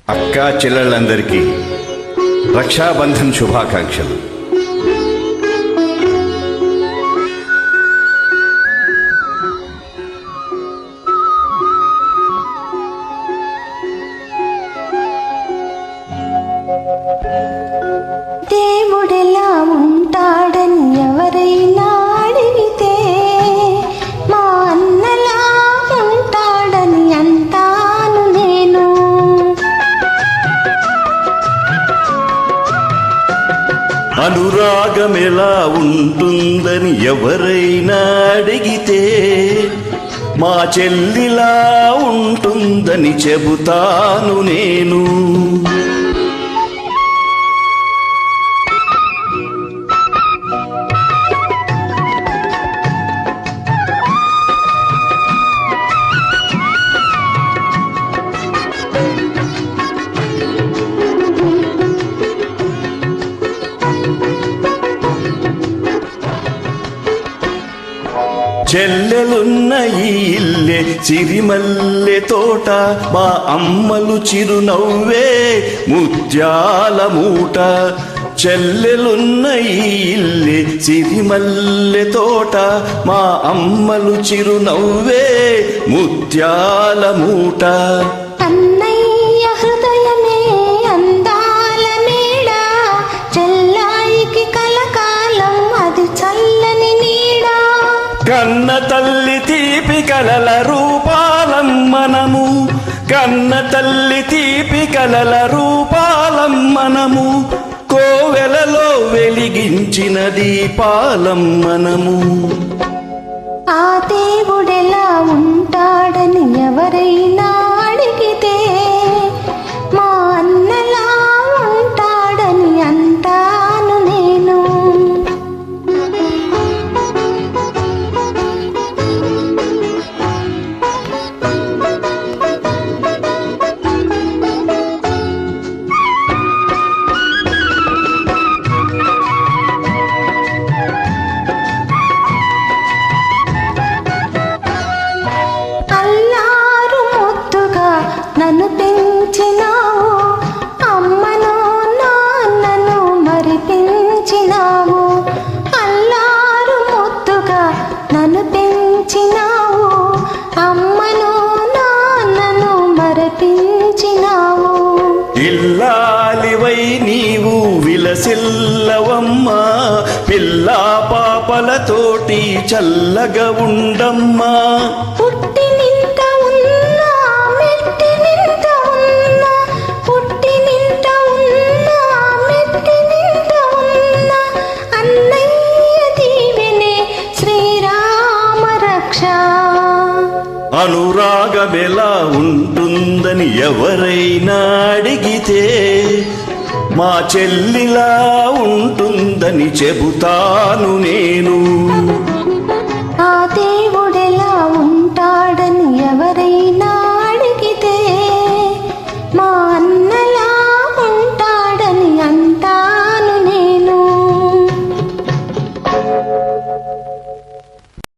అక్కా చెల్లెళ్ళందరికీ రక్షాబంధన్ శుభాకాంక్షలు. దేవుడెలా ఉంటాడని ఎవరైనా అడిగితే మా అన్నలా ఉంటాడని అంటాను నేను. అనురాగం ఎలా ఉంటుందని ఎవరైనా అడిగితే మా చెల్లిలా ఉంటుందని చెబుతాను నేను. చెల్లెలున్న ఈ ఇల్లే సిరిమల్లె తోట, మా అమ్మలు చిరునవ్వే ముత్యాల మూట. చెల్లెలున్న ఈ ఇల్లే సిరిమల్లె తోట, మా అమ్మలు చిరునవ్వే ముత్యాల మూట. అన్నయ్య హృదయమే అందాల మేడ, చెల్లాయికి కలకాలం అది చల్లని నీడ. కన్న తల్లి తీపి కలల రూపాలం మనము, కన్న తల్లి తీపి కలల రూపాలం మనము, కోవెలలో వెలిగించిన దీపాలం మనము. ఆ దేవుడెలా ఉంటాడని ఎవరైనా అడిగితే మా అన్నలా ఉంటాడని అంటాను నేను. అల్లారు ముద్దుగా నన్ను పెంచినావు, అమ్మను నాన్నను మరిపించినావు. అల్లారు ముద్దుగా నన్ను పెంచినావు, అమ్మను నాన్నను మరిపించినావు. ఇల్లాలివై నీవు విలసిల్లవమ్మా, పిల్లా పాపలతోటి చల్లగా ఉండమ్మా. పుట్టినింట ఉన్నా మెట్టినింట ఉన్నా, పుట్టినింట ఉన్నా మెట్టినింట ఉన్నా, అన్నయ్య దీవెనే శ్రీరామ రక్ష. అనురాగమెలా ఉంటుందని ఎవరైనా అడిగితే మా చెల్లిలా ఉంటుందని చెబుతాను నేను.